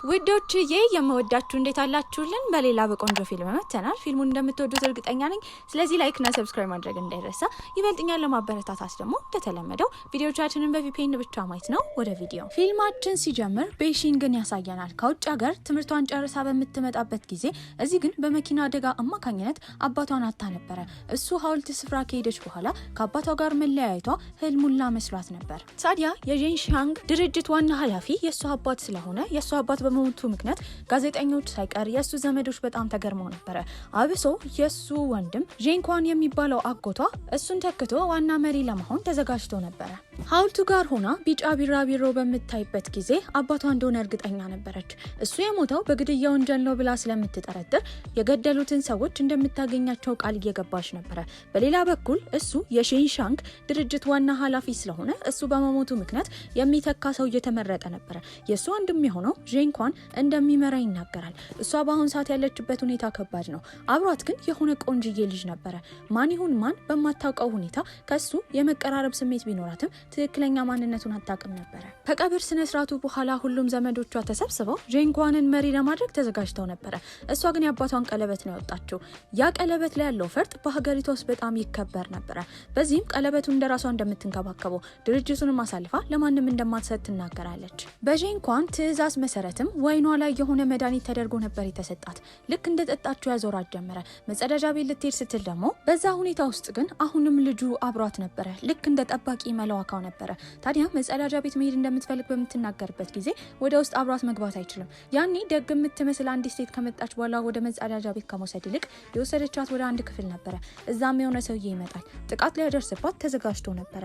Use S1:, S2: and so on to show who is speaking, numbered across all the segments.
S1: ውዶችዬ የምወዳችሁ እንዴት አላችሁልን? በሌላ በቆንጆ ፊልም መተናል። ፊልሙን እንደምትወዱት እርግጠኛ ነኝ። ስለዚህ ላይክ እና ሰብስክራይብ ማድረግ እንዳይረሳ። ይበልጥኛል ለማበረታታት ደግሞ እንደተለመደው ቪዲዮቻችንን በቪፒኤን ብቻ ማየት ነው። ወደ ቪዲዮ ፊልማችን ሲጀምር ቤሺንግን ያሳየናል። ከውጭ ሀገር ትምህርቷን ጨርሳ በምትመጣበት ጊዜ እዚህ ግን በመኪና አደጋ አማካኝነት አባቷን አታ ነበረ። እሱ ሐውልት ስፍራ ከሄደች በኋላ ከአባቷ ጋር መለያየቷ ህልሙላ መስሏት ነበር። ታዲያ የጄንሻንግ ድርጅት ዋና ኃላፊ የሷ አባት ስለሆነ የሷ አባት በሞቱ ምክንያት ጋዜጠኞች ሳይቀር የሱ ዘመዶች በጣም ተገርመው ነበር። አብሶ የሱ ወንድም ጄንኳን የሚባለው አጎቷ እሱን ተክቶ ዋና መሪ ለመሆን ተዘጋጅቶ ነበር። ሐውልቱ ጋር ሆና ቢጫ ቢራቢሮ በምታይበት ጊዜ አባቷ እንደሆነ እርግጠኛ ነበረች። እሱ የሞተው በግድያ ወንጀል ነው ብላ ስለምትጠረጥር የገደሉትን ሰዎች እንደምታገኛቸው ቃል እየገባች ነበር። በሌላ በኩል እሱ የሼንሻንግ ድርጅት ዋና ኃላፊ ስለሆነ እሱ በመሞቱ ምክንያት የሚተካ ሰው እየተመረጠ ነበር። የሱ ወንድም የሆነው ጄንኳን እንደሚመራ ይናገራል። እሷ በአሁን ሰዓት ያለችበት ሁኔታ ከባድ ነው። አብሯት ግን የሆነ ቆንጅዬ ልጅ ነበረ። ማን ይሁን ማን በማታውቀው ሁኔታ ከሱ የመቀራረብ ስሜት ቢኖራትም ትክክለኛ ማንነቱን አታውቅም ነበር። ከቀብር ስነ ስርዓቱ በኋላ ሁሉም ዘመዶቿ ተሰብስበው ጄንኳንን መሪ ለማድረግ ተዘጋጅተው ነበር። እሷ ግን የአባቷን ቀለበት ነው ያወጣችው። ያ ቀለበት ላይ ያለው ፈርጥ በሀገሪቷ ውስጥ በጣም ይከበር ነበር። በዚህም ቀለበቱን እንደራሷ እንደምትንከባከበው ድርጅቱንም አሳልፋ ለማንም እንደማትሰጥ ትናገራለች። በጄንኳን ትዕዛዝ መሰረትም ወይኗ ላይ የሆነ መድኃኒት ተደርጎ ነበር የተሰጣት። ልክ እንደጠጣችው ያዞራት ጀመረ። መጸዳጃ ቤት ልትሄድ ስትል ደግሞ በዛ ሁኔታ ውስጥ ግን አሁንም ልጁ አብሯት ነበረ። ልክ እንደ ጠባቂ መለዋካው ነበረ። ታዲያ መጸዳጃ ቤት መሄድ እንደምትፈልግ በምትናገርበት ጊዜ ወደ ውስጥ አብሯት መግባት አይችልም። ያኔ ደግ የምትመስል አንዲት ሴት ከመጣች በኋላ ወደ መጸዳጃ ቤት ከመውሰድ ይልቅ የወሰደቻት ወደ አንድ ክፍል ነበረ። እዛም የሆነ ሰውዬ ይመጣል። ጥቃት ሊያደርስባት ተዘጋጅቶ ነበረ።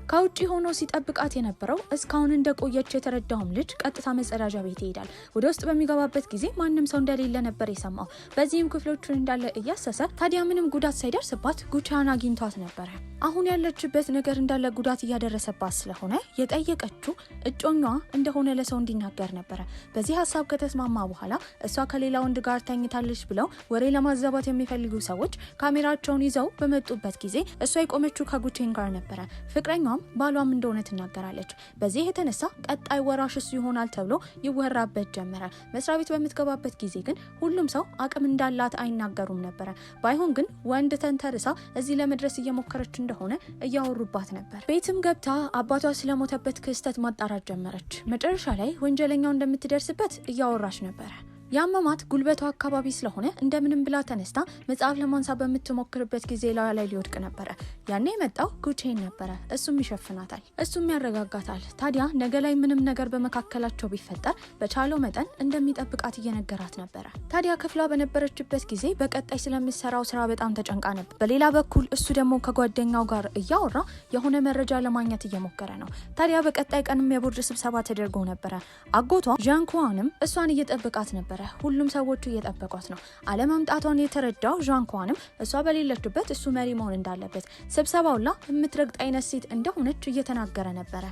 S1: ከውጪ ሆኖ ሲጠብቃት የነበረው እስካሁን እንደቆየች የተረዳውም ልጅ ቀጥታ መጸዳጃ ቤት ይሄዳል። ወደ ውስጥ በሚገባበት ጊዜ ማንም ሰው እንደሌለ ነበር የሰማው። በዚህም ክፍሎቹን እንዳለ እያሰሰ ታዲያ ምንም ጉዳት ሳይደርስባት ጉቻን አግኝቷት ነበረ። አሁን ያለችበት ነገር እንዳለ ጉዳት እያደረሰባት ስለሆነ የጠየቀችው እጮኛዋ እንደሆነ ለሰው እንዲናገር ነበረ። በዚህ ሀሳብ ከተስማማ በኋላ እሷ ከሌላ ወንድ ጋር ተኝታለች ብለው ወሬ ለማዛባት የሚፈልጉ ሰዎች ካሜራቸውን ይዘው በመጡበት ጊዜ እሷ የቆመችው ከጉቼን ጋር ነበረ። ፍቅረኛዋ ባሏም እንደሆነ ትናገራለች። በዚህ የተነሳ ቀጣይ ወራሽ እሱ ይሆናል ተብሎ ይወራበት ጀመረ። መስሪያ ቤት በምትገባበት ጊዜ ግን ሁሉም ሰው አቅም እንዳላት አይናገሩም ነበረ። ባይሆን ግን ወንድ ተንተርሳ እዚህ ለመድረስ እየሞከረች እንደሆነ እያወሩባት ነበር። ቤትም ገብታ አባቷ ስለሞተበት ክስተት ማጣራት ጀመረች። መጨረሻ ላይ ወንጀለኛው እንደምትደርስበት እያወራች ነበረ። ያመማት ጉልበቷ አካባቢ ስለሆነ እንደምንም ብላ ተነስታ መጽሐፍ ለማንሳት በምትሞክርበት ጊዜ ላይ ሊወድቅ ነበረ። ያኔ የመጣው ጉቼን ነበረ። እሱም ይሸፍናታል፣ እሱም ያረጋጋታል። ታዲያ ነገ ላይ ምንም ነገር በመካከላቸው ቢፈጠር በቻለው መጠን እንደሚጠብቃት እየነገራት ነበረ። ታዲያ ክፍሏ በነበረችበት ጊዜ በቀጣይ ስለምትሰራው ስራ በጣም ተጨንቃ ነበር። በሌላ በኩል እሱ ደግሞ ከጓደኛው ጋር እያወራ የሆነ መረጃ ለማግኘት እየሞከረ ነው። ታዲያ በቀጣይ ቀንም የቦርድ ስብሰባ ተደርጎ ነበረ። አጎቷ ዣንኳንም እሷን እየጠበቃት ነበር። ሁሉም ሰዎቹ እየጠበቋት ነው። አለመምጣቷን የተረዳው ዣንኳንም እሷ በሌለችበት እሱ መሪ መሆን እንዳለበት ስብሰባውላ የምትረግጥ አይነት ሴት እንደሆነች እየተናገረ ነበረ።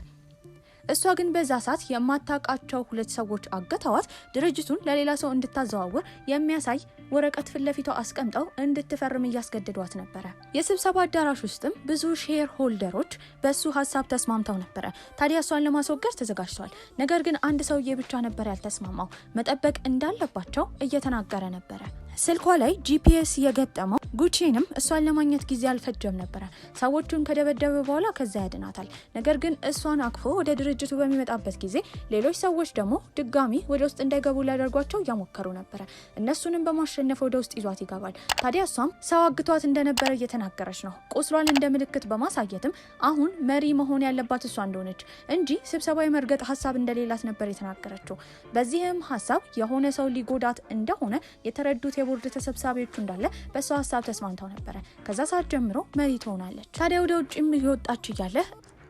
S1: እሷ ግን በዛ ሰዓት የማታውቃቸው ሁለት ሰዎች አገተዋት ድርጅቱን ለሌላ ሰው እንድታዘዋውር የሚያሳይ ወረቀት ፊት ለፊቷ አስቀምጠው እንድትፈርም እያስገደዷት ነበረ። የስብሰባ አዳራሽ ውስጥም ብዙ ሼር ሆልደሮች በሱ ሀሳብ ተስማምተው ነበረ። ታዲያ እሷን ለማስወገድ ተዘጋጅተዋል። ነገር ግን አንድ ሰውዬ ብቻ ነበር ያልተስማማው። መጠበቅ እንዳለባቸው እየተናገረ ነበረ። ስልኳ ላይ ጂፒኤስ የገጠመው ጉቼንም እሷን ለማግኘት ጊዜ አልፈጀም ነበረ። ሰዎቹን ከደበደበ በኋላ ከዛ ያድናታል። ነገር ግን እሷን አቅፎ ወደ ድርጅቱ በሚመጣበት ጊዜ ሌሎች ሰዎች ደግሞ ድጋሚ ወደ ውስጥ እንዳይገቡ ሊያደርጓቸው እያሞከሩ ነበረ። እነሱንም በማሸነፍ ወደ ውስጥ ይዟት ይገባል። ታዲያ እሷም ሰው አግቷት እንደነበረ እየተናገረች ነው። ቁስሏን እንደ ምልክት በማሳየትም አሁን መሪ መሆን ያለባት እሷ እንደሆነች እንጂ ስብሰባ የመርገጥ ሀሳብ እንደሌላት ነበር የተናገረችው። በዚህም ሀሳብ የሆነ ሰው ሊጎዳት እንደሆነ የተረዱት የቦርድ ተሰብሳቢዎቹ እንዳለ በሷ ሀሳብ ተስማምተው ነበረ። ከዛ ሰዓት ጀምሮ መሪ ትሆናለች። ታዲያ ወደ ውጭም እየወጣች እያለ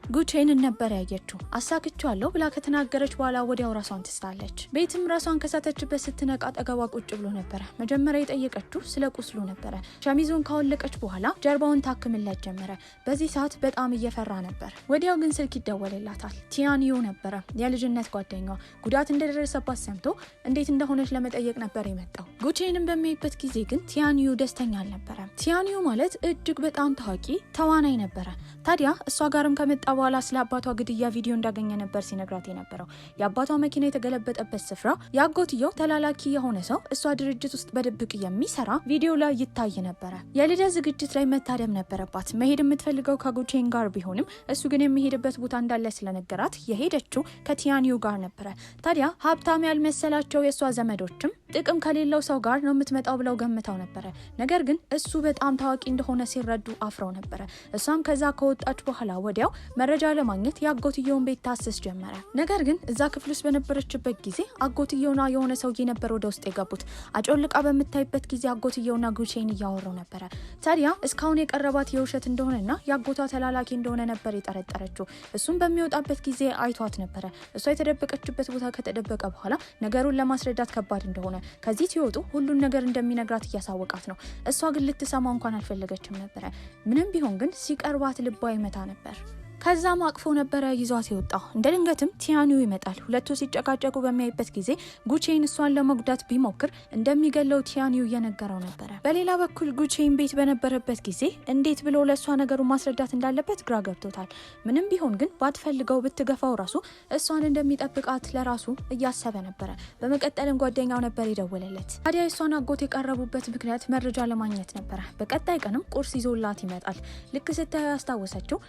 S1: ጉቼን ነበር ያየችው። አሳክቻለሁ ብላ ከተናገረች በኋላ ወዲያው ራሷን ትስታለች። ቤትም ራሷን ከሳተችበት ስትነቃ አጠገቧ ቁጭ ብሎ ነበረ። መጀመሪያ የጠየቀችው ስለ ቁስሉ ነበረ። ሸሚዙን ካወለቀች በኋላ ጀርባውን ታክምለት ጀመረ። በዚህ ሰዓት በጣም እየፈራ ነበር። ወዲያው ግን ስልክ ይደወልላታል። ቲያንዩ ነበረ፣ የልጅነት ጓደኛዋ። ጉዳት እንደደረሰባት ሰምቶ እንዴት እንደሆነች ለመጠየቅ ነበር የመጣው። ጉቼንም በሚያይበት ጊዜ ግን ቲያንዩ ደስተኛ አልነበረም። ቲያንዩ ማለት እጅግ በጣም ታዋቂ ተዋናይ ነበረ። ታዲያ እሷ ጋርም ከመጣ በኋላ ስለ አባቷ ግድያ ቪዲዮ እንዳገኘ ነበር ሲነግራት የነበረው። የአባቷ መኪና የተገለበጠበት ስፍራ የአጎትየው ተላላኪ የሆነ ሰው እሷ ድርጅት ውስጥ በድብቅ የሚሰራ ቪዲዮ ላይ ይታይ ነበረ። የልደት ዝግጅት ላይ መታደም ነበረባት። መሄድ የምትፈልገው ከጉቼን ጋር ቢሆንም እሱ ግን የሚሄድበት ቦታ እንዳለ ስለነገራት የሄደችው ከቲያኒው ጋር ነበረ። ታዲያ ሀብታም ያልመሰላቸው የእሷ ዘመዶችም ጥቅም ከሌለው ሰው ጋር ነው የምትመጣው ብለው ገምተው ነበረ። ነገር ግን እሱ በጣም ታዋቂ እንደሆነ ሲረዱ አፍረው ነበረ። እሷም ከዛ ከወጣች በኋላ ወዲያው መረጃ ለማግኘት የአጎትየውን ቤት ታስስ ጀመረ። ነገር ግን እዛ ክፍል ውስጥ በነበረችበት ጊዜ አጎትየውና የሆነ ሰውዬ ነበር ወደ ውስጥ የገቡት። አጮልቃ በምታይበት ጊዜ አጎትየውና ጉቼን እያወሩ ነበረ። ታዲያ እስካሁን የቀረባት የውሸት እንደሆነና የአጎቷ ተላላኪ እንደሆነ ነበር የጠረጠረችው። እሱም በሚወጣበት ጊዜ አይቷት ነበረ። እሷ የተደበቀችበት ቦታ ከተደበቀ በኋላ ነገሩን ለማስረዳት ከባድ እንደሆነ ከዚህ ሲወጡ ሁሉን ነገር እንደሚነግራት እያሳወቃት ነው። እሷ ግን ልትሰማ እንኳን አልፈለገችም ነበረ። ምንም ቢሆን ግን ሲቀርባት ልቧ ይመታ ነበር። ከዛም አቅፎ ነበረ ይዟት የወጣው። እንደ ድንገትም ቲያኒው ይመጣል። ሁለቱ ሲጨቃጨቁ በሚያይበት ጊዜ ጉቼን እሷን ለመጉዳት ቢሞክር እንደሚገለው ቲያኒው እየነገረው ነበረ። በሌላ በኩል ጉቼን ቤት በነበረበት ጊዜ እንዴት ብሎ ለእሷ ነገሩን ማስረዳት እንዳለበት ግራ ገብቶታል። ምንም ቢሆን ግን ባትፈልገው ብትገፋው ራሱ እሷን እንደሚጠብቃት ለራሱ እያሰበ ነበረ። በመቀጠልም ጓደኛው ነበር የደወለለት። ታዲያ የእሷን አጎት የቀረቡበት ምክንያት መረጃ ለማግኘት ነበረ። በቀጣይ ቀንም ቁርስ ይዞላት ይመጣል። ልክ ስታየው ያስታወሰችው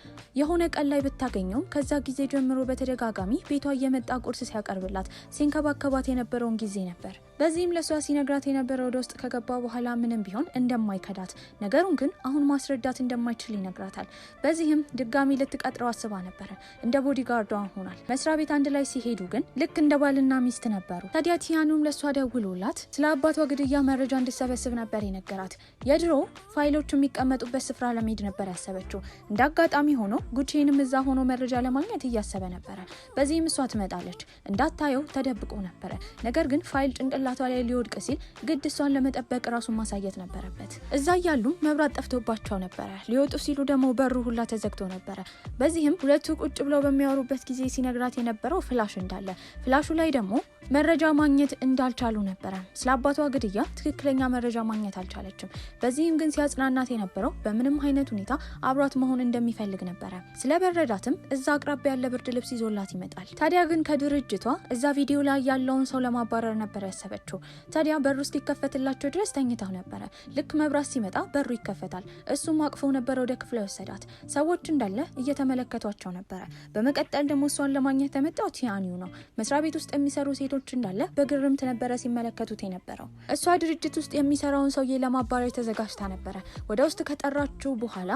S1: የሆነ ቀን ላይ ብታገኘው ከዛ ጊዜ ጀምሮ በተደጋጋሚ ቤቷ እየመጣ ቁርስ ሲያቀርብላት ሲንከባከባት የነበረውን ጊዜ ነበር። በዚህም ለሷ ሲነግራት የነበረው ወደ ውስጥ ከገባ በኋላ ምንም ቢሆን እንደማይከዳት ነገሩን ግን አሁን ማስረዳት እንደማይችል ይነግራታል። በዚህም ድጋሚ ልትቀጥረው አስባ ነበረ። እንደ ቦዲጋርዷ ሆናል። መስሪያ ቤት አንድ ላይ ሲሄዱ ግን ልክ እንደ ባልና ሚስት ነበሩ። ታዲያ ቲያኑም ለሷ ደውሎላት ስለ አባቷ ግድያ መረጃ እንድትሰበስብ ነበር የነገራት። የድሮ ፋይሎች የሚቀመጡበት ስፍራ ለመሄድ ነበር ያሰበችው። እንደ አጋጣሚ ሆኖ ጉቼንም እዛ ሆኖ መረጃ ለማግኘት እያሰበ ነበረ። በዚህም እሷ ትመጣለች። እንዳታየው ተደብቆ ነበረ። ነገር ግን ፋይል ጭንቅላቷ ላይ ሊወድቅ ሲል ግድ እሷን ለመጠበቅ ራሱን ማሳየት ነበረበት። እዛ እያሉ መብራት ጠፍቶባቸው ነበረ። ሊወጡ ሲሉ ደግሞ በሩ ሁላ ተዘግቶ ነበረ። በዚህም ሁለቱ ቁጭ ብለው በሚያወሩበት ጊዜ ሲነግራት የነበረው ፍላሽ እንዳለ፣ ፍላሹ ላይ ደግሞ መረጃ ማግኘት እንዳልቻሉ ነበረ። ስለ አባቷ ግድያ ትክክለኛ መረጃ ማግኘት አልቻለችም። በዚህም ግን ሲያጽናናት የነበረው በምንም አይነት ሁኔታ አብሯት መሆን እንደሚፈልግ ነበረ። ስለበረዳትም እዛ አቅራቢያ ያለ ብርድ ልብስ ይዞላት ይመጣል። ታዲያ ግን ከድርጅቷ እዛ ቪዲዮ ላይ ያለውን ሰው ለማባረር ነበር ያሰበችው። ታዲያ በሩ እስኪከፈትላቸው ድረስ ተኝታው ነበረ። ልክ መብራት ሲመጣ በሩ ይከፈታል። እሱም አቅፈው ነበር ወደ ክፍለ ወሰዳት። ሰዎች እንዳለ እየተመለከቷቸው ነበረ። በመቀጠል ደግሞ እሷን ለማግኘት የመጣው ቲያኒው ነው። መስሪያ ቤት ውስጥ የሚሰሩ ሴቶች እንዳለ በግርምት ነበረ ሲመለከቱት የነበረው። እሷ ድርጅት ውስጥ የሚሰራውን ሰውዬ ለማባረር ተዘጋጅታ ነበረ። ወደ ውስጥ ከጠራችው በኋላ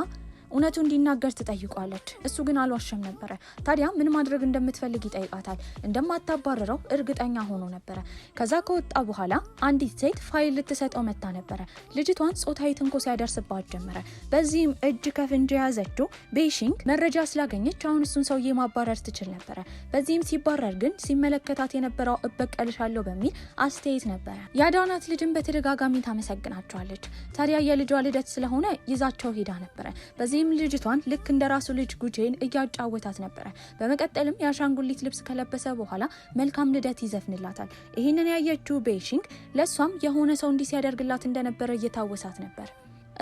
S1: እውነቱ እንዲናገር ትጠይቋለች። እሱ ግን አልዋሸም ነበረ። ታዲያ ምን ማድረግ እንደምትፈልግ ይጠይቃታል። እንደማታባረረው እርግጠኛ ሆኖ ነበረ። ከዛ ከወጣ በኋላ አንዲት ሴት ፋይል ልትሰጠው መታ ነበረ። ልጅቷን ጾታዊ ትንኮሳ ያደርስባት ጀመረ። በዚህም እጅ ከፍንጅ የያዘችው ቤሺንግ መረጃ ስላገኘች አሁን እሱን ሰውዬ ማባረር ትችል ነበረ። በዚህም ሲባረር ግን ሲመለከታት የነበረው እበቀልሻለሁ በሚል አስተያየት ነበረ። ያዳናት ልጅን በተደጋጋሚ ታመሰግናቸዋለች። ታዲያ የልጇ ልደት ስለሆነ ይዛቸው ሄዳ ነበረ። በዚህም ልጅቷን ልክ እንደራሱ ልጅ ጉቼን እያጫወታት ነበረ። በመቀጠልም የአሻንጉሊት ልብስ ከለበሰ በኋላ መልካም ልደት ይዘፍንላታል። ይህንን ያየችው ቤሺንግ ለሷም የሆነ ሰው እንዲህ ሲያደርግላት እንደነበረ እየታወሳት ነበር።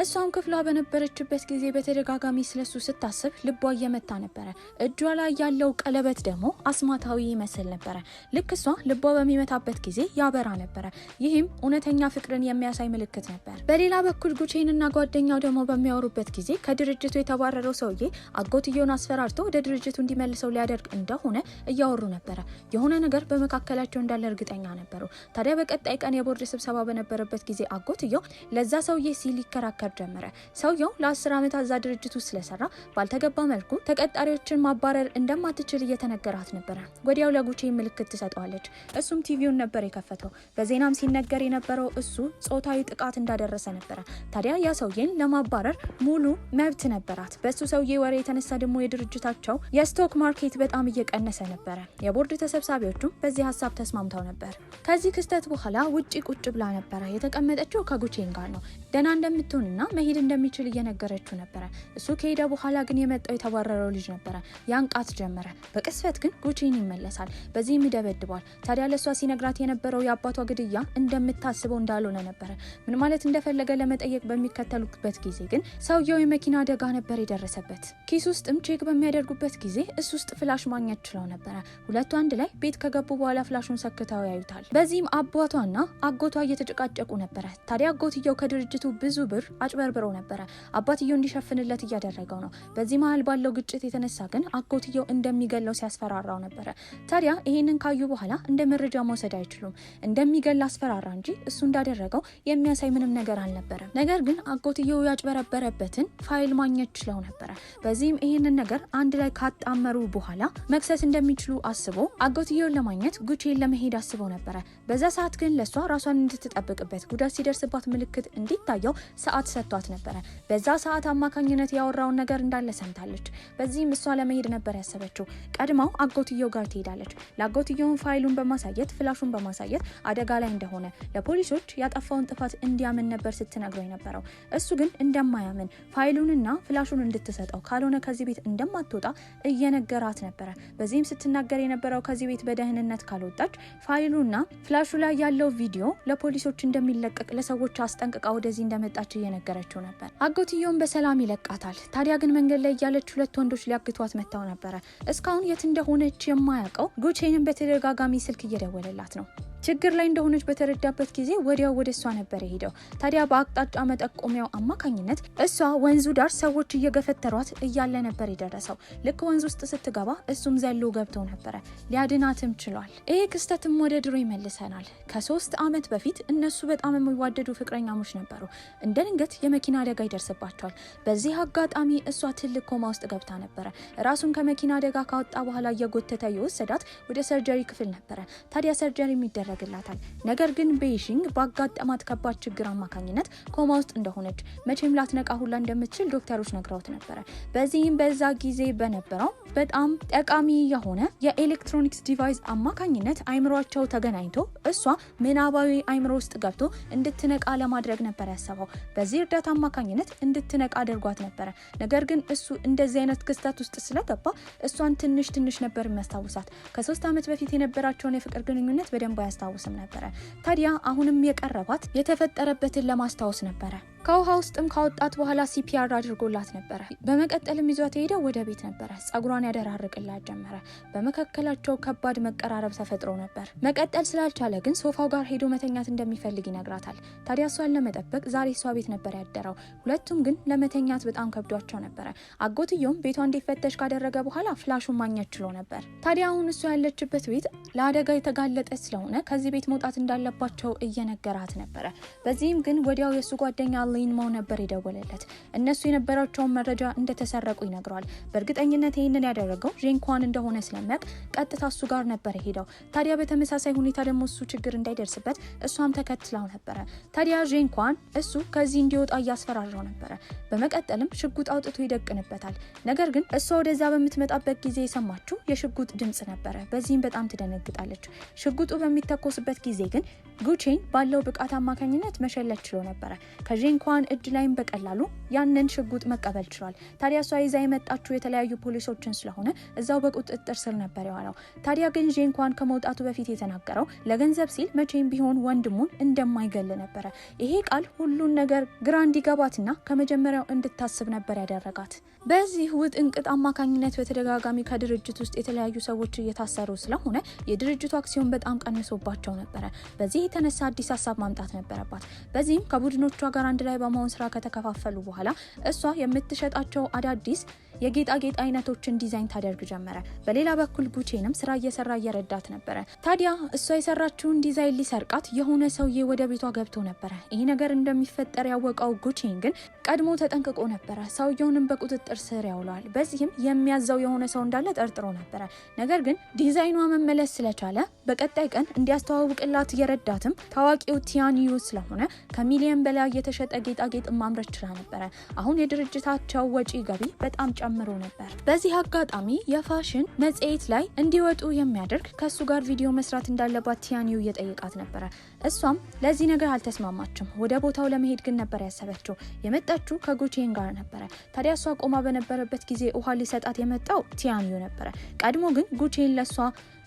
S1: እሷም ክፍሏ በነበረችበት ጊዜ በተደጋጋሚ ስለሱ ስታስብ ልቧ እየመታ ነበረ። እጇ ላይ ያለው ቀለበት ደግሞ አስማታዊ ይመስል ነበረ። ልክ እሷ ልቧ በሚመታበት ጊዜ ያበራ ነበረ። ይህም እውነተኛ ፍቅርን የሚያሳይ ምልክት ነበር። በሌላ በኩል ጉቼንና ጓደኛው ደግሞ በሚያወሩበት ጊዜ ከድርጅቱ የተባረረው ሰውዬ አጎትየውን አስፈራርቶ ወደ ድርጅቱ እንዲመልሰው ሊያደርግ እንደሆነ እያወሩ ነበረ። የሆነ ነገር በመካከላቸው እንዳለ እርግጠኛ ነበሩ። ታዲያ በቀጣይ ቀን የቦርድ ስብሰባ በነበረበት ጊዜ አጎትየው ለዛ ሰውዬ ሲል ይከራከር ጀመረ። ሰውየው ለ10 ዓመታት እዛ ድርጅት ውስጥ ስለሰራ ባልተገባ መልኩ ተቀጣሪዎችን ማባረር እንደማትችል እየተነገራት ነበረ። ወዲያው ለጉቼ ምልክት ትሰጠዋለች። እሱም ቲቪውን ነበር የከፈተው። በዜናም ሲነገር የነበረው እሱ ጾታዊ ጥቃት እንዳደረሰ ነበረ። ታዲያ ያ ሰውዬን ለማባረር ሙሉ መብት ነበራት። በሱ ሰውዬ ወሬ የተነሳ ደግሞ የድርጅታቸው የስቶክ ማርኬት በጣም እየቀነሰ ነበረ። የቦርድ ተሰብሳቢዎቹም በዚህ ሀሳብ ተስማምተው ነበር። ከዚህ ክስተት በኋላ ውጪ ቁጭ ብላ ነበረ የተቀመጠችው ከጉቼን ጋር ነው። ደህና እንደምትሆን መሆኑንና መሄድ እንደሚችል እየነገረችው ነበር። እሱ ከሄደ በኋላ ግን የመጣው የተባረረው ልጅ ነበር። ያንቃት ጀመረ። በቅስፈት ግን ጉቺን ይመለሳል። በዚህም ይደበድባል። ታዲያ ለሷ ሲነግራት የነበረው የአባቷ ግድያ እንደምታስበው እንዳልሆነ ነበር። ምን ማለት እንደፈለገ ለመጠየቅ በሚከተሉበት ጊዜ ግን ሰውየው የመኪና አደጋ ነበር የደረሰበት። ኪስ ውስጥም ቼክ በሚያደርጉበት ጊዜ እሱ ውስጥ ፍላሽ ማግኘት ችለው ነበር። ሁለቱ አንድ ላይ ቤት ከገቡ በኋላ ፍላሹን ሰክተው ያዩታል። በዚህም አባቷና አጎቷ እየተጨቃጨቁ ነበር። ታዲያ አጎትየው ከድርጅቱ ብዙ ብር አጭበርብረው ነበር። አባትየው እንዲሸፍንለት እያደረገው ነው። በዚህ መሀል ባለው ግጭት የተነሳ ግን አጎትየው እንደሚገለው ሲያስፈራራው ነበር። ታዲያ ይሄንን ካዩ በኋላ እንደ መረጃ መውሰድ አይችሉም። እንደሚገል አስፈራራ እንጂ እሱ እንዳደረገው የሚያሳይ ምንም ነገር አልነበረም። ነገር ግን አጎትየው ያጭበረበረበትን ፋይል ማግኘት ችለው ነበር። በዚህም ይሄንን ነገር አንድ ላይ ካጣመሩ በኋላ መክሰስ እንደሚችሉ አስበው አጎትየውን ለማግኘት ጉቺን ለመሄድ አስበው ነበር። በዛ ሰዓት ግን ለሷ ራሷን እንድትጠብቅበት ጉዳት ሲደርስባት ምልክት እንዲታየው ሰዓት ሰጥቷት ነበር። በዛ ሰዓት አማካኝነት ያወራውን ነገር እንዳለ ሰምታለች። በዚህም እሷ ለመሄድ ነበር ያሰበችው። ቀድማው አጎትየው ጋር ትሄዳለች። ለአጎትየውን ፋይሉን በማሳየት ፍላሹን በማሳየት አደጋ ላይ እንደሆነ ለፖሊሶች ያጠፋውን ጥፋት እንዲያምን ነበር ስትነግረው የነበረው። እሱ ግን እንደማያምን ፋይሉንና ፍላሹን እንድትሰጠው ካልሆነ ከዚህ ቤት እንደማትወጣ እየነገራት ነበር። በዚህም ስትናገር የነበረው ከዚህ ቤት በደህንነት ካልወጣች ፋይሉና ፍላሹ ላይ ያለው ቪዲዮ ለፖሊሶች እንደሚለቀቅ ለሰዎች አስጠንቅቃ ወደዚህ እንደመጣች እየነገረችው ነበር። አጎትየውን በሰላም ይለቃታል። ታዲያ ግን መንገድ ላይ ያለች ሁለት ወንዶች ሊያግቷት መጥተው ነበር። እስካሁን የት እንደሆነች የማያውቀው ጉቺንም በተደጋጋሚ ስልክ እየደወለላት ነው። ችግር ላይ እንደሆነች በተረዳበት ጊዜ ወዲያው ወደ እሷ ነበር የሄደው። ታዲያ በአቅጣጫ መጠቆሚያው አማካኝነት እሷ ወንዙ ዳር ሰዎች እየገፈተሯት እያለ ነበር የደረሰው። ልክ ወንዝ ውስጥ ስትገባ እሱም ዘሎ ገብተው ነበረ። ሊያድናትም ችሏል። ይህ ክስተትም ወደ ድሮ ይመልሰናል። ከ3 ዓመት በፊት እነሱ በጣም የሚዋደዱ ፍቅረኛሞች ነበሩ። እንደ ድንገት የመኪና አደጋ ይደርስባቸዋል። በዚህ አጋጣሚ እሷ ትልቅ ኮማ ውስጥ ገብታ ነበረ። ራሱን ከመኪና አደጋ ካወጣ በኋላ እየጎተተ የወሰዳት ወደ ሰርጀሪ ክፍል ነበረ። ታዲያ ሰርጀሪ የሚደረግላታል። ነገር ግን ቤይሺንግ ባጋጠማት ከባድ ችግር አማካኝነት ኮማ ውስጥ እንደሆነች መቼም ላትነቃ ሁላ እንደምትችል ዶክተሮች ነግረውት ነበረ። በዚህም በዛ ጊዜ በነበረው በጣም ጠቃሚ የሆነ የኤሌክትሮኒክስ ዲቫይስ አማካኝነት አይምሮአቸው ተገናኝቶ እሷ ምናባዊ አይምሮ ውስጥ ገብቶ እንድትነቃ ለማድረግ ነበር ያሰበው። በዚህ እርዳታ አማካኝነት እንድትነቃ አድርጓት ነበረ። ነገር ግን እሱ እንደዚህ አይነት ክስተት ውስጥ ስለገባ እሷን ትንሽ ነበር የሚያስታውሳት። ከ3 ዓመት በፊት የነበራቸውን የፍቅር ግንኙነት በደንብ አያስታውስም ነበረ። ታዲያ አሁንም የቀረባት የተፈጠረበትን ለማስታወስ ነበረ። ከውሃ ውስጥም ካወጣት በኋላ ሲፒአር አድርጎላት ነበረ። በመቀጠልም ይዟት ሄደው ወደ ቤት ነበረ። ጸጉሯን ያደራርቅላት ጀመረ። በመካከላቸው ከባድ መቀራረብ ተፈጥሮ ነበር። መቀጠል ስላልቻለ ግን ሶፋው ጋር ሄዶ መተኛት እንደሚፈልግ ይነግራታል። ታዲያ እሷን ለመጠበቅ ዛሬ እሷ ቤት ነበር ያደረው። ሁለቱም ግን ለመተኛት በጣም ከብዷቸው ነበረ። አጎትየውም ቤቷ እንዲፈተሽ ካደረገ በኋላ ፍላሹን ማግኘት ችሎ ነበር። ታዲያ አሁን እሷ ያለችበት ቤት ለአደጋ የተጋለጠ ስለሆነ ከዚህ ቤት መውጣት እንዳለባቸው እየነገራት ነበረ። በዚህም ግን ወዲያው የሱ ጓደኛ ሊንሞ ነበር የደወለለት። እነሱ የነበራቸውን መረጃ እንደተሰረቁ ይነግረዋል። በእርግጠኝነት ይህንን ያደረገው ጄንኳን እንደሆነ ስለሚያውቅ ቀጥታ እሱ ጋር ነበር ሄደው። ታዲያ በተመሳሳይ ሁኔታ ደግሞ እሱ ችግር እንዳይደርስበት እሷም ተከትላው ነበረ። ታዲያ ጄንኳን እሱ ከዚህ እንዲወጣ እያስፈራራው ነበረ። በመቀጠልም ሽጉጥ አውጥቶ ይደቅንበታል። ነገር ግን እሷ ወደዛ በምትመጣበት ጊዜ የሰማችው የሽጉጥ ድምጽ ነበረ። በዚህም በጣም ትደነግጣለች። ሽጉጡ በሚተኮስበት ጊዜ ግን ጉቺን ባለው ብቃት አማካኝነት መሸለት ችሎ ነበረ። ከጄንኳን እጅ ላይም በቀላሉ ያንን ሽጉጥ መቀበል ችሏል። ታዲያ እሷ ይዛ የመጣችው የተለያዩ ፖሊሶችን ስለሆነ እዛው በቁጥጥር ስር ነበር የዋለው። ታዲያ ግን ጄንኳን ከመውጣቱ በፊት የተናገረው ለገንዘብ ሲል መቼም ቢሆን ወንድሙን እንደማይገል ነበረ። ይሄ ቃል ሁሉን ነገር ግራ እንዲገባትና ከመጀመሪያው እንድታስብ ነበር ያደረጋት። በዚህ ውጥንቅጥ አማካኝነት በተደጋጋሚ ከድርጅት ውስጥ የተለያዩ ሰዎች እየታሰሩ ስለሆነ የድርጅቱ አክሲዮን በጣም ቀንሶባቸው ነበረ። በዚህ የተነሳ አዲስ ሀሳብ ማምጣት ነበረባት። በዚህም ከቡድኖቿ ጋር አንድ ላይ በመሆን ስራ ከተከፋፈሉ በኋላ እሷ የምትሸጣቸው አዳዲስ የጌጣጌጥ አይነቶችን ዲዛይን ታደርግ ጀመረ። በሌላ በኩል ጉቺንም ስራ እየሰራ እየረዳት ነበረ። ታዲያ እሷ የሰራችውን ዲዛይን ሊሰርቃት የሆነ ሰውዬ ወደ ቤቷ ገብቶ ነበረ። ይህ ነገር እንደሚፈጠር ያወቀው ጉቺን ግን ቀድሞ ተጠንቅቆ ነበረ። ሰውየውንም በቁጥጥር ስር ያውለዋል። በዚህም የሚያዘው የሆነ ሰው እንዳለ ጠርጥሮ ነበረ። ነገር ግን ዲዛይኗ መመለስ ስለቻለ በቀጣይ ቀን እንዲያስተዋውቅላት የረዳትም ታዋቂው ቲያንዩ ስለሆነ ከሚሊየን በላይ የተሸጠ ጌጣጌጥ ማምረት ችላ ነበር። አሁን የድርጅታቸው ወጪ ገቢ በጣም ጨምሮ ነበር። በዚህ አጋጣሚ የፋሽን መጽሔት ላይ እንዲወጡ የሚያደርግ ከሱ ጋር ቪዲዮ መስራት እንዳለባት ቲያኒዩ እየጠየቃት ነበር። እሷም ለዚህ ነገር አልተስማማችም። ወደ ቦታው ለመሄድ ግን ነበር ያሰበችው። የመጣችው ከጉቼን ጋር ነበር። ታዲያ እሷ ቆማ በነበረበት ጊዜ ውሃ ሊሰጣት የመጣው ቲያኒዩ ነበር። ቀድሞ ግን ጉቼን ለሷ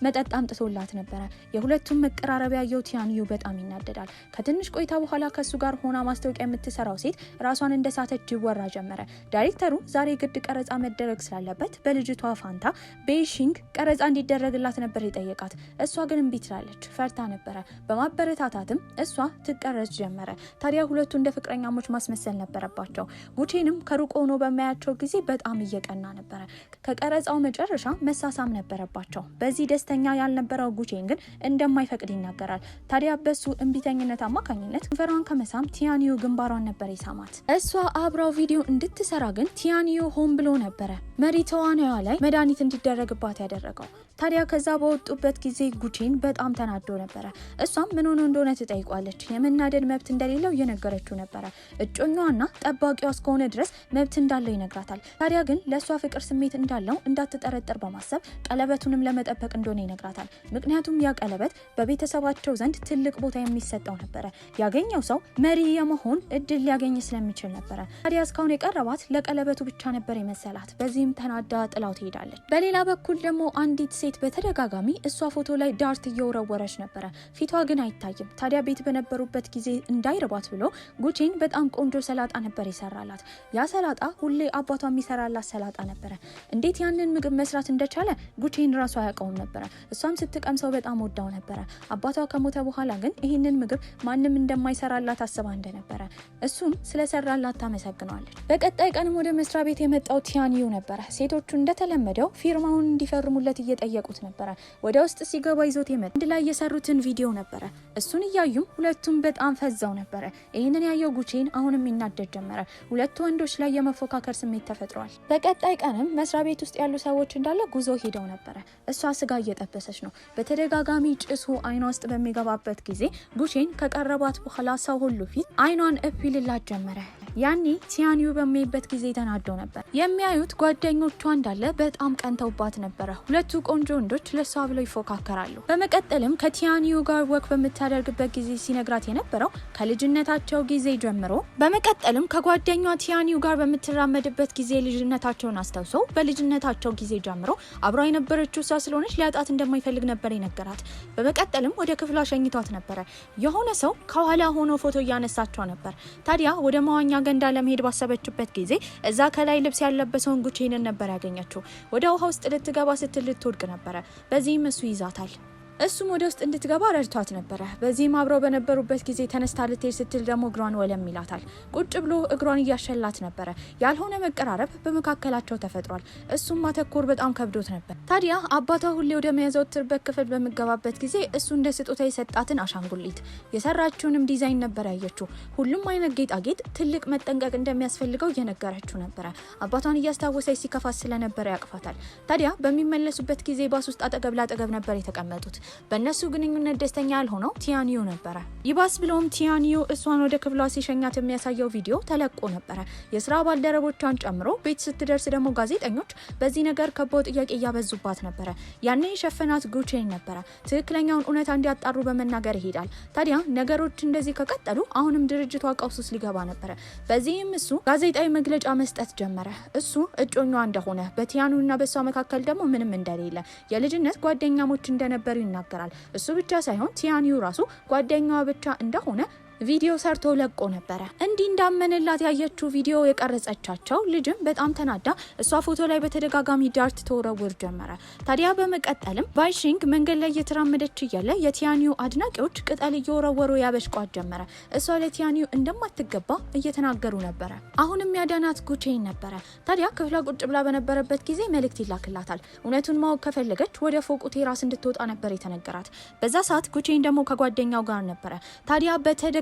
S1: መጠጥ አምጥቶላት ነበር። የሁለቱም መቀራረብ ያየው ቲያኒዩ በጣም ይናደዳል። ከትንሽ ቆይታ በኋላ ከሱ ጋር ሆና ማስታወቂያ የምትሰራው ሴት ራሷን እንደሳተች ይወራ ጀመረ። ዳይሬክተሩ ዛሬ ግድ ቀረጻ መደረግ ስላለበት በልጅቷ ፋንታ ቤይሺንግ ቀረጻ እንዲደረግላት ነበር የጠየቃት። እሷ ግን እምቢ ትላለች። ፈርታ ነበረ። በማበረታታትም እሷ ትቀረጽ ጀመረ። ታዲያ ሁለቱ እንደ ፍቅረኛሞች ማስመሰል ነበረባቸው። ጉቼንም ከሩቅ ሆኖ በማያቸው ጊዜ በጣም እየቀና ነበረ። ከቀረጻው መጨረሻ መሳሳም ነበረባቸው። በዚህ ደስተኛ ያልነበረው ጉቼን ግን እንደማይፈቅድ ይናገራል። ታዲያ በሱ እምቢተኝነት አማካኝነት ከንፈሯን ከመሳም ቲያኒዩ ግንባሯን ነበር የሳማት። እሷ አብራው ቪዲዮ እንድትሰራ ግን ቲያኒዩ ሆን ብሎ ነበረ መሪ ተዋናይዋ ላይ መድኃኒት እንዲደረግባት ያደረገው። ታዲያ ከዛ በወጡበት ጊዜ ጉቼን በጣም ተናዶ ነበረ። እሷም ምን ሆኖ እንደሆነ ትጠይቋለች። የመናደድ መብት እንደሌለው እየነገረችው ነበረ። እጮኛዋና ጠባቂዋ እስከሆነ ድረስ መብት እንዳለው ይነግራታል። ታዲያ ግን ለእሷ ፍቅር ስሜት እንዳለው እንዳትጠረጠር በማሰብ ቀለበቱንም ለመጠበቅ እንደሆነ ይነግራታል። ምክንያቱም ያ ቀለበት በቤተሰባቸው ዘንድ ትልቅ ቦታ የሚሰጠው ነበረ። ያገኘው ሰው መሪ የመሆን እድል ሊያገኝ ስለሚችል ነበረ። ታዲያ እስካሁን የቀረባት ለቀለበቱ ብቻ ነበር የመሰላት። በዚህም ተናዳ ጥላው ትሄዳለች። በሌላ በኩል ደግሞ አንዲት ሴት በተደጋጋሚ እሷ ፎቶ ላይ ዳርት እየወረወረች ነበረ። ፊቷ ግን አይታይም። ታዲያ ቤት በነበሩበት ጊዜ እንዳይርባት ብሎ ጉቼን በጣም ቆንጆ ሰላጣ ነበር ይሰራላት። ያ ሰላጣ ሁሌ አባቷ የሚሰራላት ሰላጣ ነበረ። እንዴት ያንን ምግብ መስራት እንደቻለ ጉቼን ራሷ ያውቀውም ነበረ። እሷም ስትቀምሰው በጣም ወዳው ነበረ። አባቷ ከሞተ በኋላ ግን ይህንን ምግብ ማንም እንደማይሰራላት አስባ እንደነበረ እሱም ስለሰራላት ታመሰግነዋለች። በቀጣይ ቀንም ወደ መስሪያ ቤት የመጣው ቲያኒዩ ነበረ። ሴቶቹ እንደተለመደው ፊርማውን እንዲፈርሙለት እየጠየቁት ነበረ። ወደ ውስጥ ሲገባ ይዞት የመጣ አንድ ላይ የሰሩትን ቪዲዮ ነበረ። እሱን እያዩም ሁለቱም በጣም ፈዛው ነበረ። ይህንን ያየው ጉቼን አሁንም ይናደድ ጀመረ። ሁለቱ ወንዶች ላይ የመፎካከር ስሜት ተፈጥሯል። በቀጣይ ቀንም መስሪያ ቤት ውስጥ ያሉ ሰዎች እንዳለ ጉዞ ሄደው ነበረ። እሷ ስጋ እየጠበሰች ነው። በተደጋጋሚ ጭሱ አይኗ ውስጥ በሚገባበት ጊዜ ጉቼን ከቀረባት በኋላ ሰው ሁሉ ፊት አይኗን እፊልላት ጀመረ። ያኔ ቲያኒዩ በሚያይበት ጊዜ ተናደው ነበር። የሚያዩት ጓደኞቿ እንዳለ በጣም ቀንተውባት ነበረ። ሁለቱ ቆንጆ ወንዶች ለሷ ብለው ይፎካከራሉ። በመቀጠልም ከቲያኒዩ ጋር ወክ በምታደርግበት ጊዜ ሲነግራት የነበረው ከልጅነታቸው ጊዜ ጀምሮ በመቀጠልም ከጓደኛዋ ቲያኒዩ ጋር በምትራመድበት ጊዜ ልጅነታቸውን አስታውሰው በልጅነታቸው ጊዜ ጀምሮ አብራ የነበረችው እሷ ስለሆነች ሊያጣት እንደማይፈልግ ነበር የነገራት። በመቀጠልም ወደ ክፍሏ ሸኝቷት ነበረ። የሆነ ሰው ከኋላ ሆኖ ፎቶ እያነሳቸው ነበር። ታዲያ ወደ መዋኛ ገንዳ ለመሄድ ባሰበችበት ጊዜ እዛ ከላይ ልብስ ያለበሰውን ጉቼንን ነበር ያገኘችው። ወደ ውሃ ውስጥ ልትገባ ስትል ልትወድቅ ነበረ። በዚህም እሱ ይዛታል። እሱም ወደ ውስጥ እንድትገባ ረድቷት ነበረ። በዚህም አብረው በነበሩበት ጊዜ ተነስታ ልትሄድ ስትል ደግሞ እግሯን ወለም ይላታል። ቁጭ ብሎ እግሯን እያሸላት ነበረ። ያልሆነ መቀራረብ በመካከላቸው ተፈጥሯል። እሱም ማተኮር በጣም ከብዶት ነበር። ታዲያ አባቷ ሁሌ ወደ ሚያዘወትርበት ክፍል በሚገባበት ጊዜ እሱ እንደ ስጦታ የሰጣትን አሻንጉሊት የሰራችውንም ዲዛይን ነበር ያየችው። ሁሉም አይነት ጌጣጌጥ ትልቅ መጠንቀቅ እንደሚያስፈልገው እየነገረችው ነበረ። አባቷን እያስታወሰች ሲከፋት ስለነበረ ያቅፋታል። ታዲያ በሚመለሱበት ጊዜ ባስ ውስጥ አጠገብ ላጠገብ ነበር የተቀመጡት። በእነሱ ግንኙነት ደስተኛ ያልሆነው ቲያኒዩ ነበረ። ይባስ ብሎም ቲያኒዩ እሷን ወደ ክፍሏ ሲሸኛት የሚያሳየው ቪዲዮ ተለቆ ነበረ። የስራ ባልደረቦቿን ጨምሮ ቤት ስትደርስ ደግሞ ጋዜጠኞች በዚህ ነገር ከበው ጥያቄ እያበዙባት ነበረ። ያኔ የሸፈናት ጉቼን ነበረ። ትክክለኛውን እውነታ እንዲያጣሩ በመናገር ይሄዳል። ታዲያ ነገሮች እንደዚህ ከቀጠሉ አሁንም ድርጅቷ ቀውስ ውስጥ ሊገባ ነበረ። በዚህም እሱ ጋዜጣዊ መግለጫ መስጠት ጀመረ። እሱ እጮኛዋ እንደሆነ በቲያኒዩና በሷ መካከል ደግሞ ምንም እንደሌለ የልጅነት ጓደኛሞች እንደነበሩ ይናገራል። እሱ ብቻ ሳይሆን ቲያኒዩ ራሱ ጓደኛዋ ብቻ እንደሆነ ቪዲዮ ሰርቶ ለቆ ነበረ። እንዲህ እንዳመነላት ያየችው ቪዲዮ የቀረጸቻቸው ልጅም በጣም ተናዳ እሷ ፎቶ ላይ በተደጋጋሚ ዳርት ተወረውር ጀመረ። ታዲያ በመቀጠልም ባይሺንግ መንገድ ላይ እየተራመደች እያለ የቲያኒዩ አድናቂዎች ቅጠል እየወረወሩ ያበሽቋት ጀመረ። እሷ ለቲያኒዩ እንደማትገባ እየተናገሩ ነበረ። አሁንም ያዳናት ጉቼን ነበረ። ታዲያ ክፍሏ ቁጭ ብላ በነበረበት ጊዜ መልእክት ይላክላታል። እውነቱን ማወቅ ከፈለገች ወደ ፎቁ ቴራስ እንድትወጣ ነበር የተነገራት። በዛ ሰዓት ጉቼን ደግሞ ከጓደኛው ጋር ነበረ። ታዲያ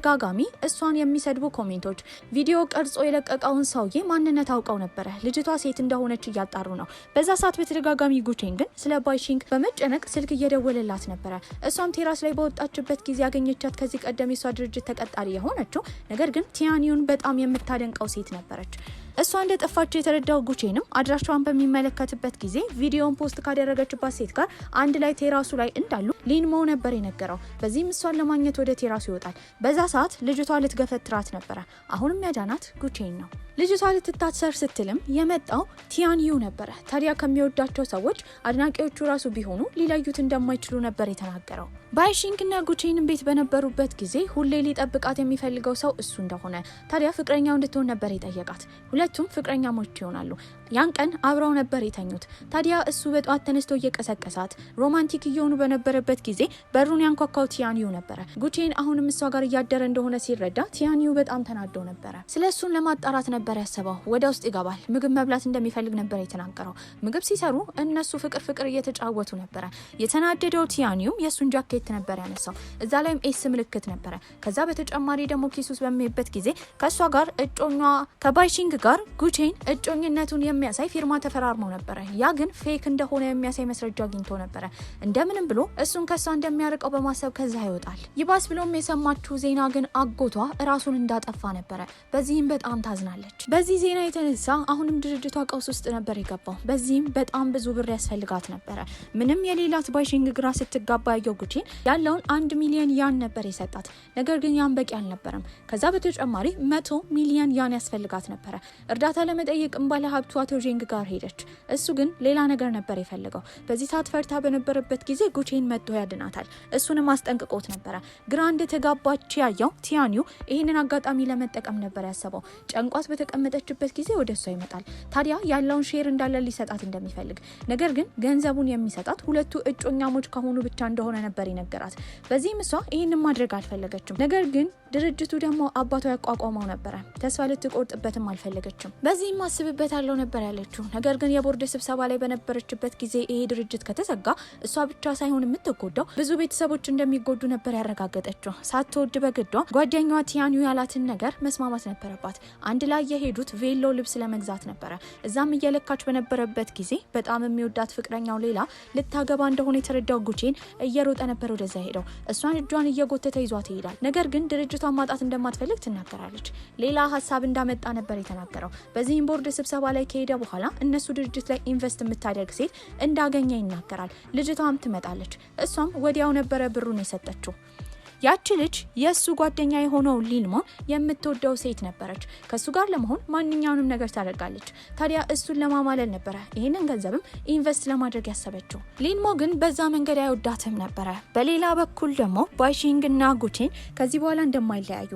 S1: በተደጋጋሚ እሷን የሚሰድቡ ኮሜንቶች፣ ቪዲዮ ቀርጾ የለቀቀውን ሰውዬ ማንነት አውቀው ነበር። ልጅቷ ሴት እንደሆነች እያጣሩ ነው። በዛ ሰዓት በተደጋጋሚ ጉቼን ግን ስለ ባይሺንግ በመጨነቅ ስልክ እየደወለላት ነበር። እሷም ቴራስ ላይ በወጣችበት ጊዜ ያገኘቻት ከዚህ ቀደም የሷ ድርጅት ተቀጣሪ የሆነችው ነገር ግን ቲያኒውን በጣም የምታደንቀው ሴት ነበረች። እሷ እንደጠፋች የተረዳው ጉቼንም አድራሻዋን በሚመለከትበት ጊዜ ቪዲዮን ፖስት ካደረገችባት ሴት ጋር አንድ ላይ ቴራሱ ላይ እንዳሉ ሊንሞ ነበር የነገረው። በዚህም እሷን ለማግኘት ወደ ቴራሱ ይወጣል። በዛ ሰዓት ልጅቷ ልትገፈትራት ነበረ። አሁንም ያዳናት ጉቼን ነው። ልጅቷ ልትታሰር ስትልም የመጣው ቲያንዩ ነበረ። ታዲያ ከሚወዳቸው ሰዎች አድናቂዎቹ ራሱ ቢሆኑ ሊለዩት እንደማይችሉ ነበር የተናገረው። ባይሺንግና ጉቼንም ቤት በነበሩበት ጊዜ ሁሌ ሊጠብቃት የሚፈልገው ሰው እሱ እንደሆነ፣ ታዲያ ፍቅረኛው እንድትሆን ነበር የጠየቃት። ሁለቱም ፍቅረኛሞች ይሆናሉ። ያን ቀን አብረው ነበር የተኙት። ታዲያ እሱ በጧት ተነስቶ እየቀሰቀሳት ሮማንቲክ እየሆኑ በነበረበት ጊዜ በሩን ያንኳኳው ቲያንዩ ነበረ። ጉቼን አሁንም እሷ ጋር እያደረ እንደሆነ ሲረዳ ቲያንዩ በጣም ተናዶ ነበረ። ስለ እሱን ለማጣራት ነበር ያሰበው። ወደ ውስጥ ይገባል። ምግብ መብላት እንደሚፈልግ ነበር የተናገረው። ምግብ ሲሰሩ እነሱ ፍቅር እየተጫወቱ ነበረ። የተናደደው ቲያንዩ የእሱን ጃኬት ነበር ያነሳው። እዛ ላይም ኤስ ምልክት ነበረ። ከዛ በተጨማሪ ደግሞ ኪስ ውስጥ በሚሄድበት ጊዜ ከእሷ ጋር እጮኛ ከባይሺንግ ጋር ጉቼን እጮኝነቱን የሚያሳይ ፊርማ ተፈራርመው ነበረ። ያ ግን ፌክ እንደሆነ የሚያሳይ መስረጃ አግኝቶ ነበረ። እንደምንም ብሎ እሱን ከሷ እንደሚያርቀው በማሰብ ከዛ ይወጣል። ይባስ ብሎም የሰማችው ዜና ግን አጎቷ ራሱን እንዳጠፋ ነበረ። በዚህም በጣም ታዝናለች። በዚህ ዜና የተነሳ አሁንም ድርጅቷ ቀውስ ውስጥ ነበር የገባው። በዚህም በጣም ብዙ ብር ያስፈልጋት ነበረ። ምንም የሌላት ባይሺንግ ግራ ስትጋባ ያየው ጉቼን ያለውን 1 ሚሊዮን ያን ነበር የሰጣት። ነገር ግን ያን በቂ አልነበረም። ከዛ በተጨማሪ 100 ሚሊዮን ያን ያስፈልጋት ነበረ። እርዳታ ለመጠየቅም ባለ ሀብቱ አቶ ጄንግ ጋር ሄደች። እሱ ግን ሌላ ነገር ነበር የፈለገው። በዚህ ሰዓት ፈርታ በነበረበት ጊዜ ጉቼን መጥቶ ያድናታል። እሱንም አስጠንቅቆት ነበረ። ግራ እንደተጋባች ያየው ቲያንዩ ይህንን አጋጣሚ ለመጠቀም ነበር ያሰበው። ጨንቋት በተቀመጠችበት ጊዜ ወደ እሷ ይመጣል። ታዲያ ያለውን ሼር እንዳለ ሊሰጣት እንደሚፈልግ፣ ነገር ግን ገንዘቡን የሚሰጣት ሁለቱ እጮኛሞች ከሆኑ ብቻ እንደሆነ ነበር ይነገራት። በዚህም እሷ ይህንን ማድረግ አልፈለገችም። ነገር ግን ድርጅቱ ደግሞ አባቷ ያቋቋመው ነበረ። ተስፋ ልትቆርጥበትም አልፈለገችም። በዚህም አስብበታለሁ ነበር ያለችው። ነገር ግን የቦርድ ስብሰባ ላይ በነበረችበት ጊዜ ይሄ ድርጅት ከተዘጋ እሷ ብቻ ሳይሆን የምትጎዳው ብዙ ቤተሰቦች እንደሚጎዱ ነበር ያረጋገጠችው። ሳትወድ በግዷ ጓደኛዋ ቲያንዩ ያላትን ነገር መስማማት ነበረባት። አንድ ላይ የሄዱት ቬሎ ልብስ ለመግዛት ነበረ። እዛም እየለካች በነበረበት ጊዜ በጣም የሚወዳት ፍቅረኛው ሌላ ልታገባ እንደሆነ የተረዳው ጉቼን እየሮጠ ነበር ወደዛ ሄደው። እሷን እጇን እየጎተተ ይዟት ይሄዳል። ነገር ግን ድርጅቷን ማጣት እንደማትፈልግ ትናገራለች። ሌላ ሀሳብ እንዳመጣ ነበር የተናገረው። በዚህም ቦርድ ስብሰባ ላይ ከሄደ በኋላ እነሱ ድርጅት ላይ ኢንቨስት የምታደርግ ሴት እንዳገኘ ይናገራል። ልጅቷም ትመጣለች። እሷም ወዲያው ነበረ ብሩን የሰጠችው። ያቺ ልጅ የሱ ጓደኛ የሆነው ሊንሞ የምትወደው ሴት ነበረች። ከሱ ጋር ለመሆን ማንኛውንም ነገር ታደርጋለች። ታዲያ እሱን ለማማለል ነበረ ይሄንን ገንዘብም ኢንቨስት ለማድረግ ያሰበችው። ሊንሞ ግን በዛ መንገድ አይወዳትም ነበረ። በሌላ በኩል ደግሞ ባይሺንግና ጉቼን ከዚህ በኋላ እንደማይለያዩ፣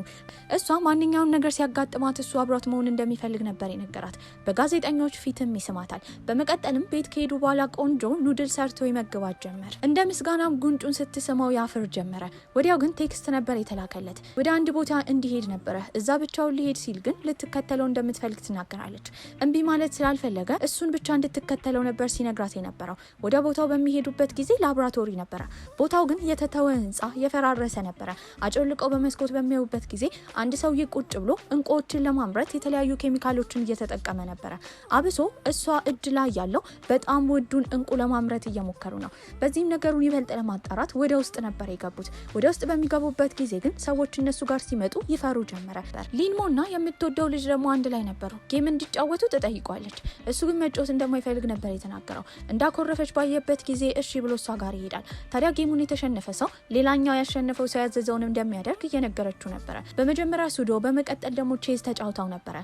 S1: እሷ ማንኛውም ነገር ሲያጋጥማት እሱ አብሯት መሆን እንደሚፈልግ ነበር የነገራት። በጋዜጠኞች ፊትም ይስማታል። በመቀጠልም ቤት ከሄዱ በኋላ ቆንጆ ኑድል ሰርቶ ይመግባት ጀመር። እንደ ምስጋናም ጉንጩን ስትስመው ያፍር ጀመረ። ወዲያው ግን ቴክስት ነበር የተላከለት። ወደ አንድ ቦታ እንዲሄድ ነበረ። እዛ ብቻውን ሊሄድ ሲል ግን ልትከተለው እንደምትፈልግ ትናገራለች። እምቢ ማለት ስላልፈለገ እሱን ብቻ እንድትከተለው ነበር ሲነግራት የነበረው። ወደ ቦታው በሚሄዱበት ጊዜ ላቦራቶሪ ነበረ። ቦታው ግን የተተወ ህንጻ የፈራረሰ ነበረ። አጮልቀው በመስኮት በሚያዩበት ጊዜ አንድ ሰውዬ ቁጭ ብሎ እንቁዎችን ለማምረት የተለያዩ ኬሚካሎችን እየተጠቀመ ነበረ። አብሶ እሷ እጅ ላይ ያለው በጣም ውዱን እንቁ ለማምረት እየሞከሩ ነው። በዚህም ነገሩን ይበልጥ ለማጣራት ወደ ውስጥ ነበር የገቡት። ወደ ውስጥ በሚገቡበት ጊዜ ግን ሰዎች እነሱ ጋር ሲመጡ ይፈሩ ጀመረ። ሊንሞና የምትወደው ልጅ ደግሞ አንድ ላይ ነበሩ። ጌም እንዲጫወቱ ተጠይቋለች። እሱ ግን መጫወት እንደማይፈልግ ነበር የተናገረው። እንዳኮረፈች ባየበት ጊዜ እሺ ብሎ እሷ ጋር ይሄዳል። ታዲያ ጌሙን የተሸነፈ ሰው ሌላኛው ያሸነፈው ሰው ያዘዘውን እንደሚያደርግ እየነገረችው ነበረ። በመጀመሪያ ሱዶ፣ በመቀጠል ደግሞ ቼዝ ተጫውተው ነበረ።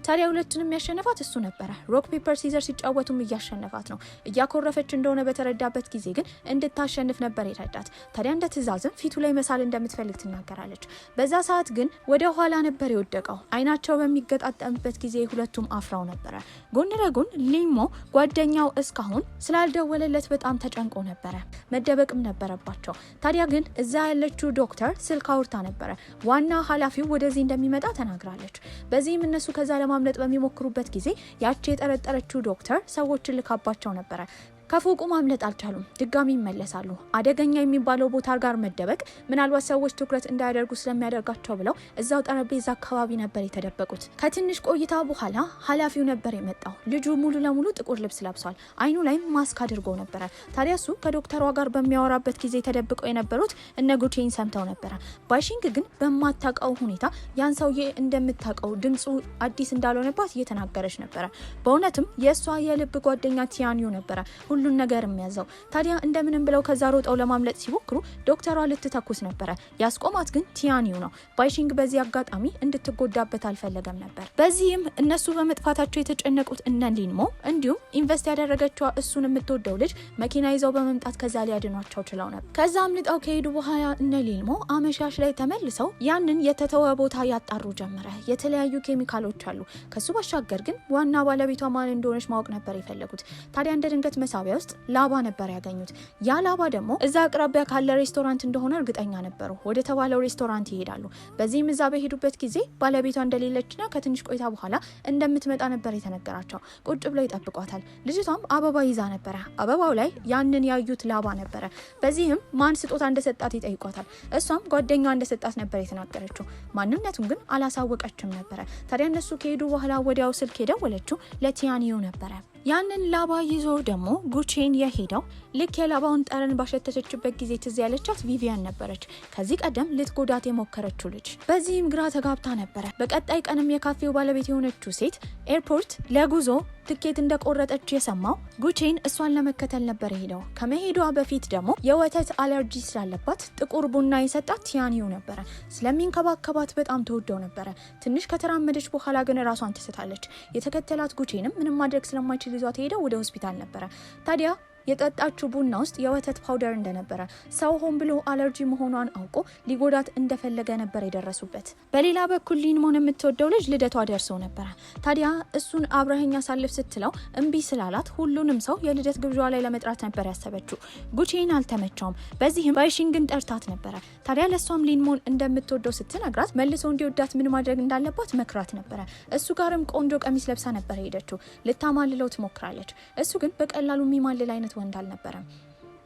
S1: ታዲያ ሁለቱንም ያሸነፋት እሱ ነበረ። ሮክ ፔፐር ሲዘር ሲጫወቱም እያሸነፋት ነው። እያኮረፈች እንደሆነ በተረዳበት ጊዜ ግን እንድታሸንፍ ነበር የረዳት። ታዲያ እንደ ትዕዛዝም ፊቱ ላይ መሳል እንደምትፈልግ ትናገራለች። በዛ ሰዓት ግን ወደ ኋላ ነበር የወደቀው። አይናቸው በሚገጣጠምበት ጊዜ ሁለቱም አፍራው ነበረ። ጎን ለጎን ሊንሞ ጓደኛው እስካሁን ስላልደወለለት በጣም ተጨንቆ ነበረ። መደበቅም ነበረባቸው። ታዲያ ግን እዛ ያለችው ዶክተር ስልክ አውርታ ነበረ። ዋና ኃላፊው ወደዚህ እንደሚመጣ ተናግራለች። በዚህም እነሱ ከዛ ለማምለጥ በሚሞክሩበት ጊዜ ያቺ የጠረጠረችው ዶክተር ሰዎችን ልካባቸው ነበረ። ከፎቁ ማምለጥ አልቻሉም። ድጋሚ ይመለሳሉ። አደገኛ የሚባለው ቦታ ጋር መደበቅ ምናልባት ሰዎች ትኩረት እንዳያደርጉ ስለሚያደርጋቸው ብለው እዛው ጠረጴዛ አካባቢ ነበር የተደበቁት። ከትንሽ ቆይታ በኋላ ኃላፊው ነበር የመጣው። ልጁ ሙሉ ለሙሉ ጥቁር ልብስ ለብሷል። አይኑ ላይ ማስክ አድርጎ ነበረ። ታዲያ እሱ ከዶክተሯ ጋር በሚያወራበት ጊዜ ተደብቀው የነበሩት እነ ጉቼን ሰምተው ነበረ። ባይሺንግ ግን በማታውቀው ሁኔታ ያን ሰውዬ እንደምታውቀው ድምፁ አዲስ እንዳልሆነባት እየተናገረች ነበረ። በእውነትም የእሷ የልብ ጓደኛ ቲያኒው ነበረ ሁሉን ነገር የሚያዘው። ታዲያ እንደምንም ብለው ከዛ ሮጠው ለማምለጥ ሲሞክሩ ዶክተሯ ልትተኩስ ነበረ። ያስቆማት ግን ቲያኒው ነው። ባይሺንግ በዚህ አጋጣሚ እንድትጎዳበት አልፈለገም ነበር። በዚህም እነሱ በመጥፋታቸው የተጨነቁት እነ ሊንሞ እንዲሁም ኢንቨስት ያደረገችው እሱን የምትወደው ልጅ መኪና ይዘው በመምጣት ከዛ ሊያድኗቸው ችለው ነበር። ከዛ አምልጠው ከሄዱ በኋላ እነ ሊንሞ አመሻሽ ላይ ተመልሰው ያንን የተተወ ቦታ ያጣሩ ጀመረ። የተለያዩ ኬሚካሎች አሉ። ከሱ ባሻገር ግን ዋና ባለቤቷ ማን እንደሆነች ማወቅ ነበር የፈለጉት። ታዲያ እንደ ድንገት መሳቢያ ውስጥ ላባ ነበር ያገኙት። ያ ላባ ደግሞ እዛ አቅራቢያ ካለ ሬስቶራንት እንደሆነ እርግጠኛ ነበሩ። ወደ ተባለው ሬስቶራንት ይሄዳሉ። በዚህም እዛ በሄዱበት ጊዜ ባለቤቷ እንደሌለችና ከትንሽ ቆይታ በኋላ እንደምትመጣ ነበር የተነገራቸው። ቁጭ ብለው ይጠብቋታል። ልጅቷም አበባ ይዛ ነበረ። አበባው ላይ ያንን ያዩት ላባ ነበረ። በዚህም ማን ስጦታ እንደሰጣት ይጠይቋታል። እሷም ጓደኛዋ እንደሰጣት ነበር የተናገረችው። ማንነቱን ግን አላሳወቀችም ነበረ። ታዲያ እነሱ ከሄዱ በኋላ ወዲያው ስልክ የደወለችው ለቲያኒው ነበረ። ያንን ላባ ይዞ ደግሞ ጉቼን የሄደው ልክ የላባውን ጠረን ባሸተተችበት ጊዜ ትዝ ያለቻት ቪቪያን ነበረች፣ ከዚህ ቀደም ልትጎዳት የሞከረችው ልጅ። በዚህም ግራ ተጋብታ ነበረ። በቀጣይ ቀንም የካፌው ባለቤት የሆነችው ሴት ኤርፖርት ለጉዞ ትኬት እንደቆረጠች የሰማው ጉቼን እሷን ለመከተል ነበር ሄደው። ከመሄዷ በፊት ደግሞ የወተት አለርጂ ስላለባት ጥቁር ቡና የሰጣት ቲያኒው ነበረ። ስለሚንከባከባት በጣም ተወደው ነበረ። ትንሽ ከተራመደች በኋላ ግን ራሷን ትስታለች። የተከተላት ጉቼንም ምንም ማድረግ ስለማይችል ይዟት ሄደው ወደ ሆስፒታል ነበረ። ታዲያ የጠጣችው ቡና ውስጥ የወተት ፓውደር እንደነበረ ሰው ሆን ብሎ አለርጂ መሆኗን አውቆ ሊጎዳት እንደፈለገ ነበር የደረሱበት። በሌላ በኩል ሊንሞን የምትወደው ልጅ ልደቷ ደርሶ ነበረ። ታዲያ እሱን አብረኸኝ አሳልፍ ስትለው እምቢ ስላላት ሁሉንም ሰው የልደት ግብዣ ላይ ለመጥራት ነበር ያሰበችው። ጉቼን አልተመቸውም። በዚህም ባይሺንግን ጠርታት ነበረ። ታዲያ ለሷም ሊንሞን እንደምትወደው ስትነግራት መልሶ እንዲወዳት ምን ማድረግ እንዳለባት መክራት ነበረ። እሱ ጋርም ቆንጆ ቀሚስ ለብሳ ነበር ሄደችው። ልታማልለው ትሞክራለች። እሱ ግን በቀላሉ የሚማልል አይነት ወንድ አልነበረም።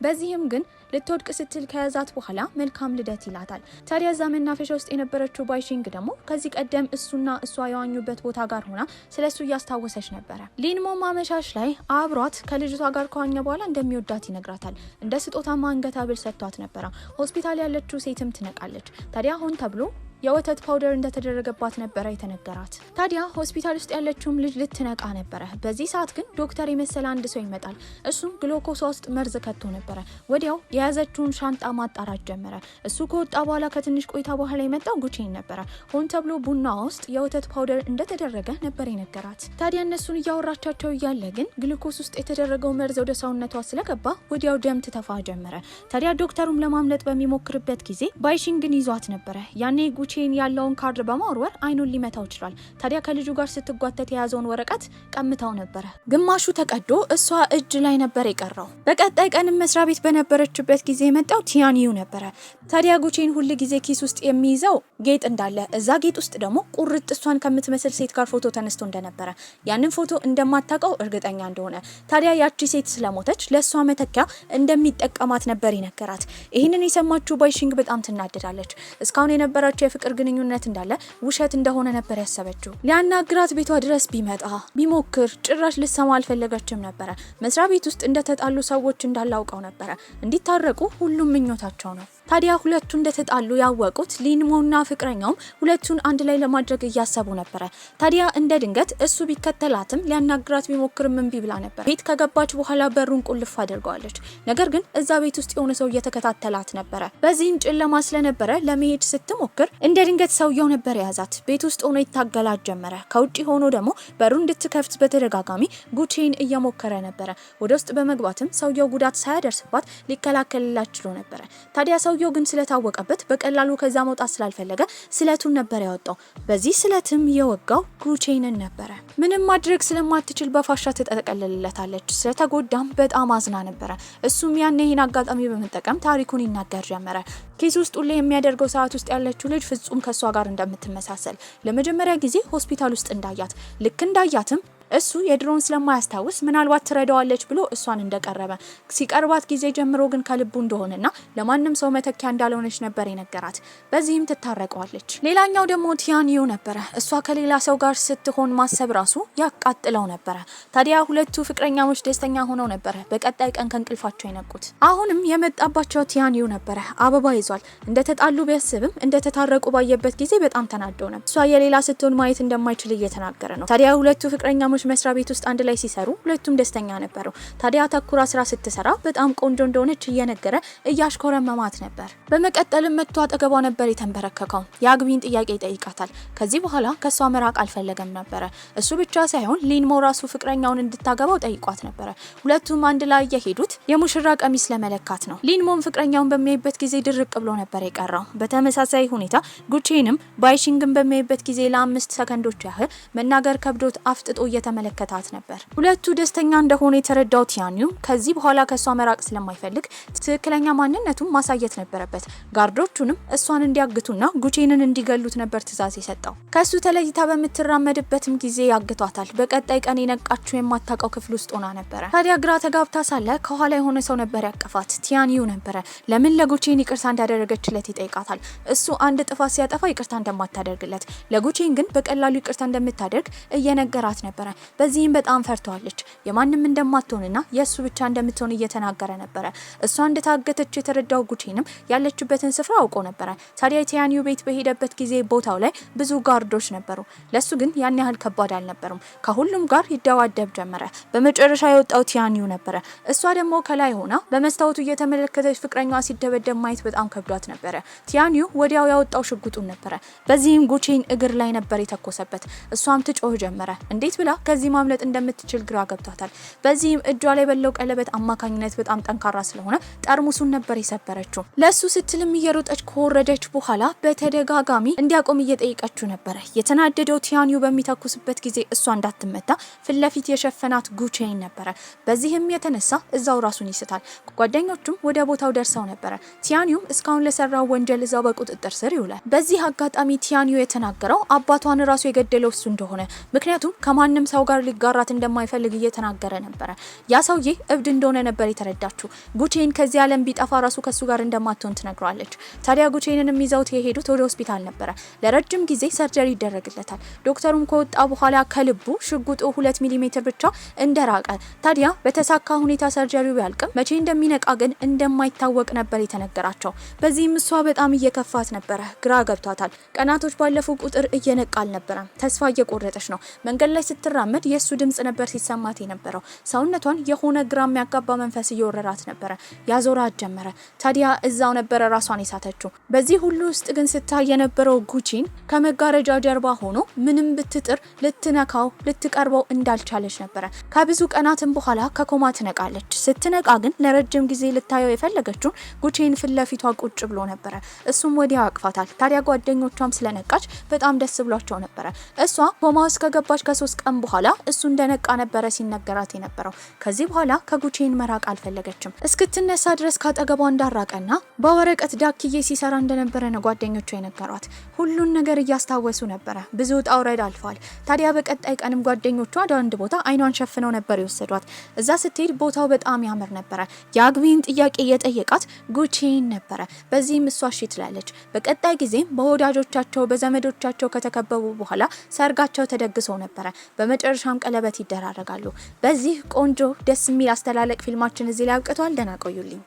S1: በዚህም ግን ልትወድቅ ስትል ከያዛት በኋላ መልካም ልደት ይላታል። ታዲያ እዛ መናፈሻ ውስጥ የነበረችው ባይሺንግ ደግሞ ከዚህ ቀደም እሱና እሷ የዋኙበት ቦታ ጋር ሆና ስለሱ እያስታወሰች ነበረ። ሊንሞ ማመሻሽ ላይ አብሯት ከልጅቷ ጋር ከዋኘ በኋላ እንደሚወዳት ይነግራታል። እንደ ስጦታ አንገት ሐብል ሰጥቷት ነበረ። ሆስፒታል ያለችው ሴትም ትነቃለች። ታዲያ ሆን ተብሎ የወተት ፓውደር እንደተደረገባት ነበረ የተነገራት። ታዲያ ሆስፒታል ውስጥ ያለችውም ልጅ ልትነቃ ነበረ። በዚህ ሰዓት ግን ዶክተር የመሰለ አንድ ሰው ይመጣል። እሱም ግሉኮሷ ውስጥ መርዝ ከቶ ነበረ። ወዲያው የያዘችውን ሻንጣ ማጣራት ጀመረ። እሱ ከወጣ በኋላ ከትንሽ ቆይታ በኋላ የመጣው ጉቼን ነበረ። ሆን ተብሎ ቡና ውስጥ የወተት ፓውደር እንደተደረገ ነበር የነገራት። ታዲያ እነሱን እያወራቻቸው እያለ ግን ግሉኮስ ውስጥ የተደረገው መርዝ ወደ ሰውነቷ ስለገባ ወዲያው ደም ትተፋ ጀመረ። ታዲያ ዶክተሩም ለማምለጥ በሚሞክርበት ጊዜ ባይሺንግን ይዟት ነበረ። ያኔ ጉቼን ያለውን ካርድ በማወርወር አይኑን ሊመታው ይችላል። ታዲያ ከልጁ ጋር ስትጓተት የያዘውን ወረቀት ቀምታው ነበረ። ግማሹ ተቀዶ እሷ እጅ ላይ ነበር የቀረው። በቀጣይ ቀንም መስሪያ ቤት በነበረችበት ጊዜ የመጣው ቲያኒው ነበረ። ታዲያ ጉቼን ሁል ጊዜ ኪስ ውስጥ የሚይዘው ጌጥ እንዳለ፣ እዛ ጌጥ ውስጥ ደግሞ ቁርጥ እሷን ከምትመስል ሴት ጋር ፎቶ ተነስቶ እንደነበረ፣ ያንን ፎቶ እንደማታውቀው እርግጠኛ እንደሆነ፣ ታዲያ ያቺ ሴት ስለሞተች ለእሷ መተኪያ እንደሚጠቀማት ነበር ይነገራት። ይህንን የሰማችው ባይሺንግ በጣም ትናደዳለች። እስካሁን የነበራቸው የፍቅር ግንኙነት እንዳለ ውሸት እንደሆነ ነበር ያሰበችው። ሊያናግራት ቤቷ ድረስ ቢመጣ ቢሞክር ጭራሽ ልሰማ አልፈለገችም ነበረ። መስሪያ ቤት ውስጥ እንደተጣሉ ሰዎች እንዳላውቀው ነበረ። እንዲታረቁ ሁሉም ምኞታቸው ነው። ታዲያ ሁለቱ እንደተጣሉ ያወቁት ሊንሞና ፍቅረኛውም ሁለቱን አንድ ላይ ለማድረግ እያሰቡ ነበረ። ታዲያ እንደ ድንገት እሱ ቢከተላትም ሊያናግራት ቢሞክርም እምቢ ብላ ነበር። ቤት ከገባች በኋላ በሩን ቁልፍ አድርገዋለች። ነገር ግን እዛ ቤት ውስጥ የሆነ ሰው እየተከታተላት ነበረ። በዚህም ጨለማ ስለነበረ ለመሄድ ስትሞክር እንደ ድንገት ሰውየው ነበር የያዛት። ቤት ውስጥ ሆኖ ይታገላት ጀመረ። ከውጪ ሆኖ ደግሞ በሩን እንድትከፍት በተደጋጋሚ ጉቼን እየሞከረ ነበረ። ወደ ውስጥ በመግባትም ሰውየው ጉዳት ሳያደርስባት ሊከላከልላት ችሎ ነበረ። ታዲያ ሰውየው ግን ስለታወቀበት በቀላሉ ከዛ መውጣት ስላልፈለገ ስለቱን ነበር ያወጣው። በዚህ ስለትም የወጋው ጉቼንን ነበረ። ምንም ማድረግ ስለማትችል በፋሻ ትጠቀልልለታለች። ስለተጎዳም በጣም አዝና ነበረ። እሱም ያን ይሄን አጋጣሚ በመጠቀም ታሪኩን ይናገር ጀመረ። ኬስ ውስጥ ሁሌ የሚያደርገው ሰዓት ውስጥ ያለችው ልጅ ፍጹም ከሷ ጋር እንደምትመሳሰል ለመጀመሪያ ጊዜ ሆስፒታል ውስጥ እንዳያት፣ ልክ እንዳያትም እሱ የድሮውን ስለማያስታውስ ምናልባት ትረዳዋለች ብሎ እሷን እንደቀረበ ሲቀርባት ጊዜ ጀምሮ ግን ከልቡ እንደሆነና ለማንም ሰው መተኪያ እንዳልሆነች ነበር የነገራት። በዚህም ትታረቀዋለች። ሌላኛው ደግሞ ቲያንዩ ነበረ። እሷ ከሌላ ሰው ጋር ስትሆን ማሰብ ራሱ ያቃጥለው ነበረ። ታዲያ ሁለቱ ፍቅረኛሞች ደስተኛ ሆነው ነበረ በቀጣይ ቀን ከእንቅልፋቸው የነቁት። አሁንም የመጣባቸው ቲያንዩ ነበረ። አበባ ይዟል። እንደተጣሉ ቢያስብም እንደተታረቁ ባየበት ጊዜ በጣም ተናደው ነበር። እሷ የሌላ ስትሆን ማየት እንደማይችል እየተናገረ ነው። ታዲያ ሁለቱ ፍቅረኛሞች መስሪያ ቤት ውስጥ አንድ ላይ ሲሰሩ ሁለቱም ደስተኛ ነበሩ። ታዲያ ተኩራ ስራ ስትሰራ በጣም ቆንጆ እንደሆነች እየነገረ እያሽኮረመማት ነበር። በመቀጠልም መጥቶ አጠገቧ ነበር የተንበረከከው። የአግቢን ጥያቄ ይጠይቃታል። ከዚህ በኋላ ከሷ መራቅ አልፈለገም ነበረ። እሱ ብቻ ሳይሆን ሊንሞ ራሱ ፍቅረኛውን እንድታገባው ጠይቋት ነበረ። ሁለቱም አንድ ላይ የሄዱት የሙሽራ ቀሚስ ለመለካት ነው። ሊንሞም ፍቅረኛውን በሚያይበት ጊዜ ድርቅ ብሎ ነበር የቀረው። በተመሳሳይ ሁኔታ ጉቼንም ባይሺንግን በሚያይበት ጊዜ ለ5 ሰከንዶች ያህል መናገር ከብዶት አፍጥጦ እየተመለከታት ነበር። ሁለቱ ደስተኛ እንደሆነ የተረዳው ቲያንዩ ከዚህ በኋላ ከሷ መራቅ ስለማይፈልግ ትክክለኛ ማንነቱን ማሳየት ነበረበት። ጋርዶቹንም እሷን እንዲያግቱና ጉቼንን እንዲገሉት ነበር ትዕዛዝ የሰጠው። ከሱ ተለይታ በምትራመድበትም ጊዜ ያግቷታል። በቀጣይ ቀን የነቃችው የማታውቀው ክፍል ውስጥ ሆና ነበረ። ታዲያ ግራ ተጋብታ ሳለ ከኋላ የሆነ ሰው ነበር ያቀፋት። ቲያንዩ ነበረ። ለምን ለጉቼን ይቅርታ እንዳደረገችለት ይጠይቃታል። እሱ አንድ ጥፋት ሲያጠፋ ይቅርታ እንደማታደርግለት ለጉቼን ግን በቀላሉ ይቅርታ እንደምታደርግ እየነገራት ነበረ። በዚህም በጣም ፈርተዋለች። የማንም እንደማትሆንና የእሱ ብቻ እንደምትሆን እየተናገረ ነበረ። እሷ እንደታገተች የተረዳው ጉቼንም ያለችበትን ስፍራ አውቆ ነበረ። ታዲያ ቲያንዩ ቤት በሄደበት ጊዜ ቦታው ላይ ብዙ ጋርዶች ነበሩ። ለሱ ግን ያን ያህል ከባድ አልነበሩም። ከሁሉም ጋር ይደዋደብ ጀመረ። በመጨረሻ የወጣው ቲያንዩ ነበረ። እሷ ደግሞ ከላይ ሆና በመስታወቱ እየተመለከተች ፍቅረኛዋ ሲደበደብ ማየት በጣም ከብዷት ነበረ። ቲያንዩ ወዲያው ያወጣው ሽጉጡን ነበረ። በዚህም ጉቼን እግር ላይ ነበር የተኮሰበት። እሷም ትጮህ ጀመረ። እንዴት ብላ ከዚህ ማምለጥ እንደምትችል ግራ ገብቷታል። በዚህም እጇ ላይ ባለው ቀለበት አማካኝነት በጣም ጠንካራ ስለሆነ ጠርሙሱን ነበር የሰበረችው። ለሱ ስትልም እየሮጠች ከወረደች በኋላ በተደጋጋሚ እንዲያቆም እየጠየቀችው ነበረ። የተናደደው ቲያንዩ በሚተኩስበት ጊዜ እሷ እንዳትመታ ፊትለፊት የሸፈናት ጉቼን ነበረ። በዚህም የተነሳ እዛው ራሱን ይስታል። ጓደኞቹም ወደ ቦታው ደርሰው ነበረ። ቲያንዩም እስካሁን ለሰራው ወንጀል እዛው በቁጥጥር ስር ይውላል። በዚህ አጋጣሚ ቲያንዩ የተናገረው አባቷን ራሱ የገደለው እሱ እንደሆነ፣ ምክንያቱም ከማንም ሰው ጋር ሊጋራት እንደማይፈልግ እየተናገረ ነበረ። ያ ሰውዬ እብድ እንደሆነ ነበር የተረዳችው። ጉቼን ከዚህ ዓለም ቢጠፋ ራሱ ከሱ ጋር እንደማትሆን ትነግረዋለች። ታዲያ ጉቼንንም ይዘውት የሄዱት ወደ ሆስፒታል ነበረ። ለረጅም ጊዜ ሰርጀሪ ይደረግለታል። ዶክተሩም ከወጣ በኋላ ከልቡ ሽጉጡ 2 ሚሊ ሜትር ብቻ እንደራቀ፣ ታዲያ በተሳካ ሁኔታ ሰርጀሪው ቢያልቅም መቼ እንደሚነቃ ግን እንደማይታወቅ ነበር የተነገራቸው። በዚህም እሷ በጣም እየከፋት ነበረ። ግራ ገብቷታል። ቀናቶች ባለፉ ቁጥር እየነቃ አልነበረም። ተስፋ እየቆረጠች ነው። መንገድ ላይ ስትራመድ የሱ ድምጽ ነበር ሲሰማት የነበረው። ሰውነቷን የሆነ ግራ የሚያጋባ መንፈስ እየወረራት ነበረ። ያዞራት ጀመረ። ታዲያ እዛው ነበረ ራሷን የሳተችው። በዚህ ሁሉ ውስጥ ግን ስታይ የነበረው ጉቼን ከመጋረጃ ጀርባ ሆኖ ምንም ብትጥር ልትነካው ልትቀርበው እንዳልቻለች ነበረ። ከብዙ ቀናትም በኋላ ከኮማ ትነቃለች። ስትነቃ ግን ለረጅም ጊዜ ልታየው የፈለገችውን ጉቼን ፊት ለፊቷ ቁጭ ብሎ ነበረ። እሱም ወዲያው አቅፋታል። ታዲያ ጓደኞቿም ስለነቃች በጣም ደስ ብሏቸው ነበረ። እሷ ኮማ ውስጥ ከገባች ከ3 ቀን በኋላ እሱ እንደነቃ ነበረ ሲነገራት የነበረው። ከዚህ በኋላ ከጉቼን መራቅ አልፈለገችም። እስክትነሳ ድረስ ካጠገቧ እንዳራቀና በወረቀት ዳክዬ ሲሰራ እንደነበረ ነው ጓደኞቿ የነገሯት። ሁሉን ነገር እያስታወሱ ነበረ። ብዙ ውጣ ውረድ አልፈዋል። ታዲያ በቀጣይ ቀንም ጓደኞቿ ወደ አንድ ቦታ አይኗን ሸፍነው ነበር የወሰዷት። እዛ ስትሄድ ቦታው በጣም ያምር ነበረ። የአግቢን ጥያቄ የጠየቃት ጉቼን ነበረ። በዚህም እሷ እሺ ትላለች። በቀጣይ ጊዜም በወዳጆቻቸው በዘመዶቻቸው ከተከበቡ በኋላ ሰርጋቸው ተደግሰው ነበረ። በመጨረሻም ቀለበት ይደራረጋሉ። በዚህ ቆንጆ ደስ የሚል አስተላለቅ ፊልማችን እዚህ ላይ አብቅቷል። ደህና ቆዩልኝ።